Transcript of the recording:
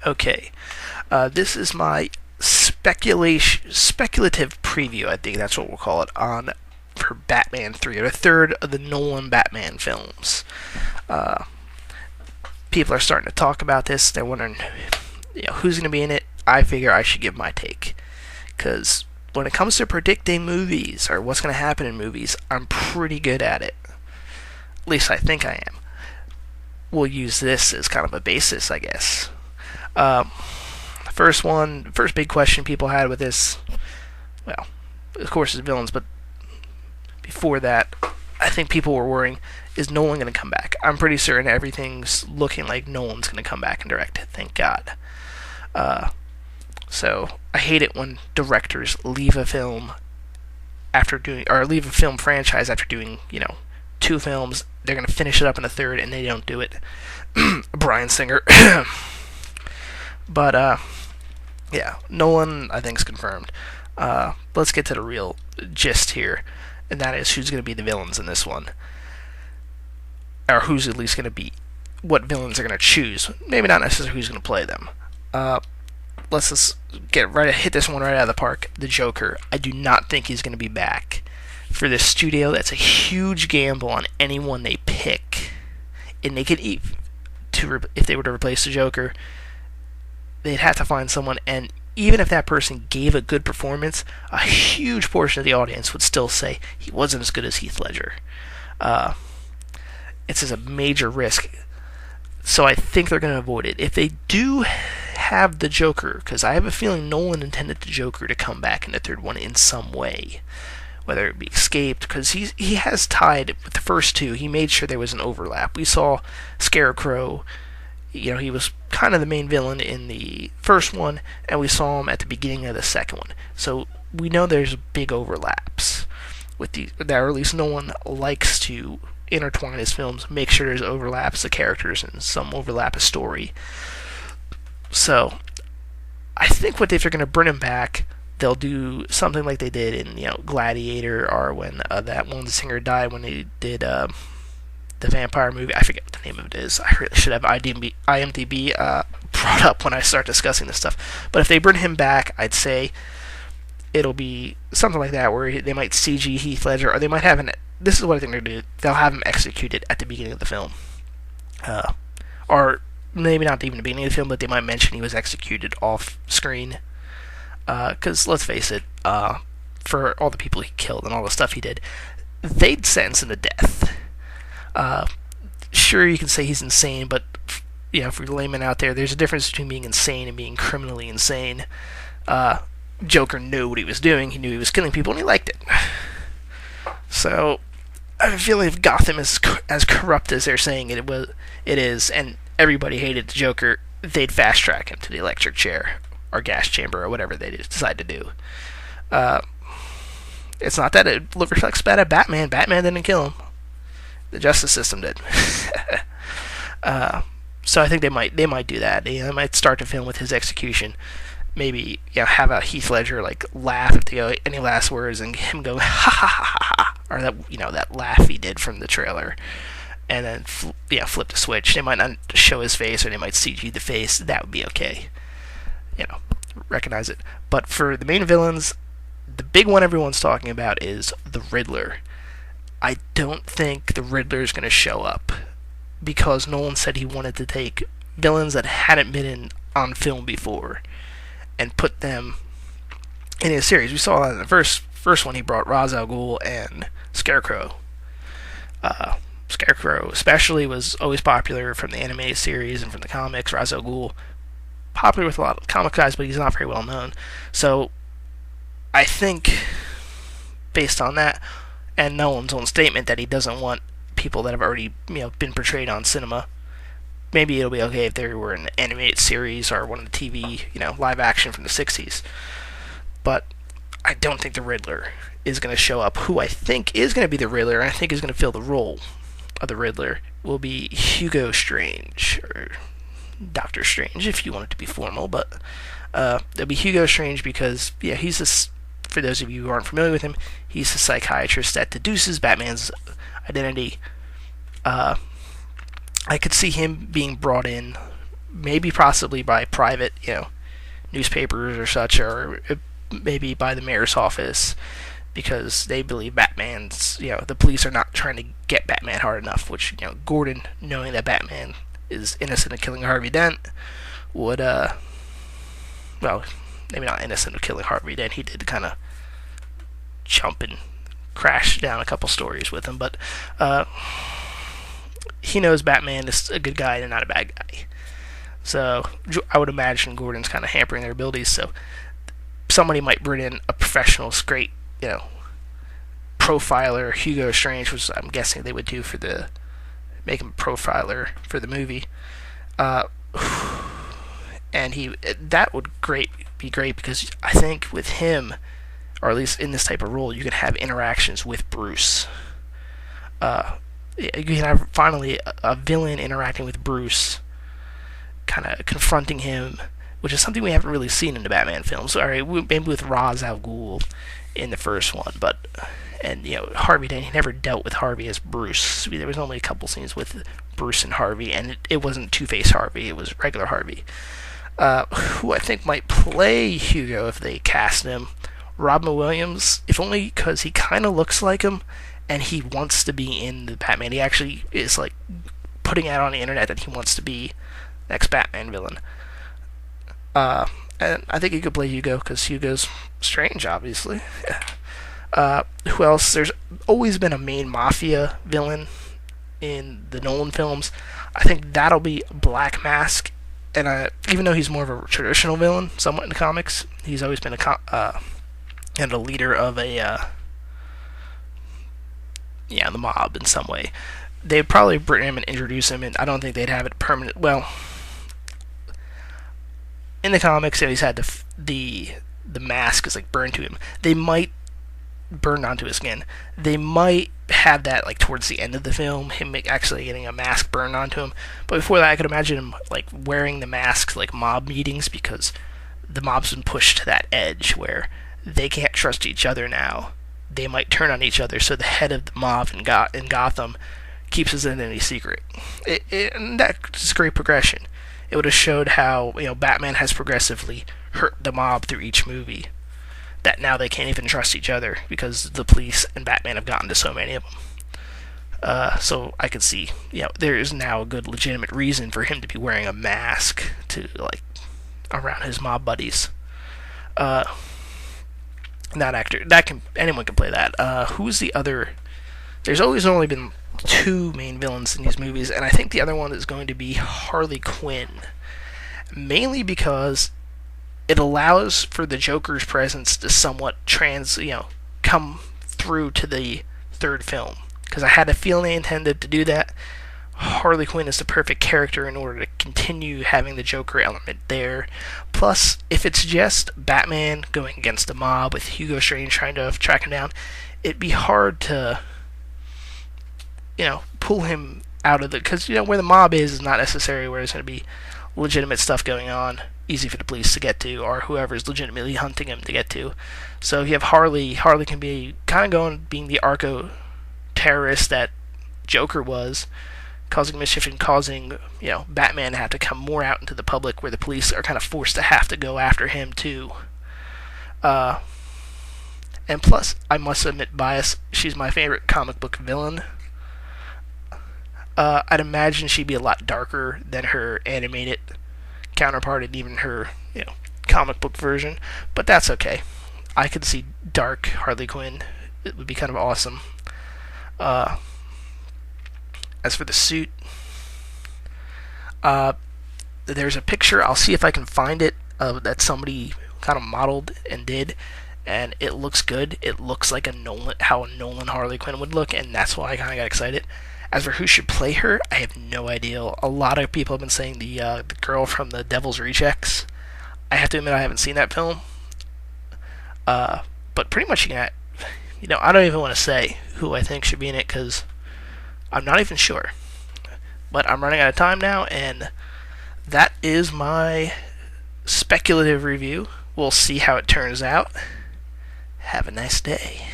Okay, this is my speculative preview. I think that's what we'll call it on for Batman 3, or a third of the Nolan Batman films. Uh, People are starting to talk about this. They're wondering, who's going to be in it. I figure I should give my take, because when it comes to predicting movies or what's going to happen in movies, I'm pretty good at it. At least I think I am. We'll use this as kind of a basis, I guess. First big question people had with this, well, of course, is villains, but before that, I think people were worrying, is Nolan going to come back? I'm pretty certain everything's looking like Nolan's going to come back and direct it, thank God. So, I hate it when directors leave a film leave a film franchise after doing, 2 films. They're going to finish it up in a third, and they don't do it. Bryan Singer. But, yeah, Nolan, I think, is confirmed. Let's get to the real gist here, and that is who's going to be the villains in this one. Or who's at least going to be, what villains they're going to choose. Maybe not necessarily who's going to play them. Let's just hit this one right out of the park. The Joker. I do not think he's going to be back. For this studio, that's a huge gamble on anyone they pick. And they could if they were to replace the Joker, they'd have to find someone, and even if that person gave a good performance, a huge portion of the audience would still say he wasn't as good as Heath Ledger. It's just a major risk. So I think they're going to avoid it. If they do have the Joker, because I have a feeling Nolan intended the Joker to come back in the third one in some way, whether it be escaped, because he has tied with the first two. He made sure there was an overlap. We saw Scarecrow, he was kind of the main villain in the first one, and we saw him at the beginning of the second one. So we know there's big overlaps with that, or at least Nolan likes to intertwine his films, make sure there's overlaps of characters and some overlap of story. So I think if they're going to bring him back, they'll do something like they did in Gladiator, or when that one singer died when they did the vampire movie. I forget what the name of it is. I really should have IMDb brought up when I start discussing this stuff. But if they bring him back, I'd say it'll be something like that, where they might CG Heath Ledger, or they might have this is what I think they're going to do. They'll have him executed at the beginning of the film. Or maybe not even the beginning of the film, but they might mention he was executed off screen. Because, let's face it, for all the people he killed and all the stuff he did, they'd sentence him to death. Sure, you can say he's insane, but, for the layman out there, there's a difference between being insane and being criminally insane. Joker knew what he was doing. He knew he was killing people, and he liked it. So I feel like if Gotham is as corrupt as they're saying it is, and everybody hated the Joker, they'd fast track him to the electric chair or gas chamber or whatever they decide to do. It's not that it reflects bad at Batman. Batman didn't kill him. The justice system did. So I think they might do that. They might start the film with his execution. Maybe have a Heath Ledger laugh if they go any last words, and him go ha ha ha ha ha, or that laugh he did from the trailer, and then flip the switch. They might not show his face, or they might CG the face. That would be okay. Recognize it. But for the main villains, the big one everyone's talking about is the Riddler. I don't think the Riddler is going to show up, because Nolan said he wanted to take villains that hadn't been on film before and put them in his series. We saw in the first one he brought Ra's al Ghul and Scarecrow. Scarecrow especially was always popular from the animated series and from the comics. Ra's al Ghul, popular with a lot of comic guys, but he's not very well known. So I think, based on that, and Nolan's own statement that he doesn't want people that have already been portrayed on cinema, maybe it'll be okay if they were an animated series or one of the TV, live action from the 60s. But I don't think the Riddler is going to show up. Who I think is going to be the Riddler, and I think is going to fill the role of the Riddler, will be Hugo Strange, or Doctor Strange, if you want it to be formal. But it'll be Hugo Strange because, he's this. For those of you who aren't familiar with him, he's a psychiatrist that deduces Batman's identity. I could see him being brought in maybe possibly by private, newspapers or such, or maybe by the mayor's office, because they believe Batman's, the police are not trying to get Batman hard enough, which, Gordon, knowing that Batman is innocent of killing Harvey Dent, would, well, maybe not innocent of killing Harvey Dent, he did kind of jump and crash down a couple stories with him, but, he knows Batman is a good guy and not a bad guy. So I would imagine Gordon's kind of hampering their abilities, so somebody might bring in a professional, great, profiler, Hugo Strange, which I'm guessing they would do make him a profiler for the movie. And that would be great because I think with him, or at least in this type of role, you can have interactions with Bruce. You can have finally a villain interacting with Bruce, kind of confronting him, which is something we haven't really seen in the Batman films. Alright, maybe with Ra's al Ghul in the first one, and Harvey Dent, he never dealt with Harvey as Bruce. There was only a couple scenes with Bruce and Harvey, and it wasn't Two-Face Harvey, it was regular Harvey. Who I think might play Hugo if they cast him, Robin Williams, if only because he kind of looks like him, and he wants to be in the Batman. He actually is like putting out on the internet that he wants to be the next Batman villain. And I think he could play Hugo because Hugo's strange, obviously. Who else? There's always been a main mafia villain in the Nolan films. I think that'll be Black Mask. And even though he's more of a traditional villain, somewhat in the comics, he's always been a leader of the mob in some way. They'd probably bring him and introduce him, and I don't think they'd have it permanent. Well, in the comics, he's had the mask is like burned to him. They might burn onto his skin. They might have that like towards the end of the film, him actually getting a mask burned onto him. But before that, I could imagine him like wearing the mask like mob meetings, because the mob's been pushed to that edge where they can't trust each other now. They might turn on each other, so the head of the mob in Gotham keeps his identity secret. And that's great progression. It would have showed how Batman has progressively hurt the mob through each movie, that now they can't even trust each other because the police and Batman have gotten to so many of them. So I could see, there is now a good legitimate reason for him to be wearing a mask to around his mob buddies. That actor, anyone can play that. Who's the other? There's always only been two main villains in these movies, and I think the other one is going to be Harley Quinn, mainly because it allows for the Joker's presence to somewhat come through to the third film. Because I had a feeling they intended to do that. Harley Quinn is the perfect character in order to continue having the Joker element there. Plus, if it's just Batman going against the mob with Hugo Strange trying to track him down, it'd be hard to, pull him out of because, where the mob is not necessarily where there's going to be legitimate stuff going on, easy for the police to get to, or whoever's legitimately hunting him to get to. So if you have Harley can be kind of being the arco-terrorist that Joker was, causing mischief and causing, Batman to have to come more out into the public where the police are kind of forced to have to go after him too. And plus, I must admit bias, she's my favorite comic book villain. I'd imagine she'd be a lot darker than her animated counterpart and even her, comic book version, but that's okay. I could see dark Harley Quinn. It would be kind of awesome. As for the suit, there's a picture, I'll see if I can find it, that somebody kind of modeled and did, and it looks good. It looks like how a Nolan Harley Quinn would look, and that's why I kind of got excited. As for who should play her, I have no idea. A lot of people have been saying the girl from the Devil's Rejects. I have to admit I haven't seen that film. But pretty much I don't even want to say who I think should be in it because I'm not even sure. But I'm running out of time now, and that is my speculative review. We'll see how it turns out. Have a nice day.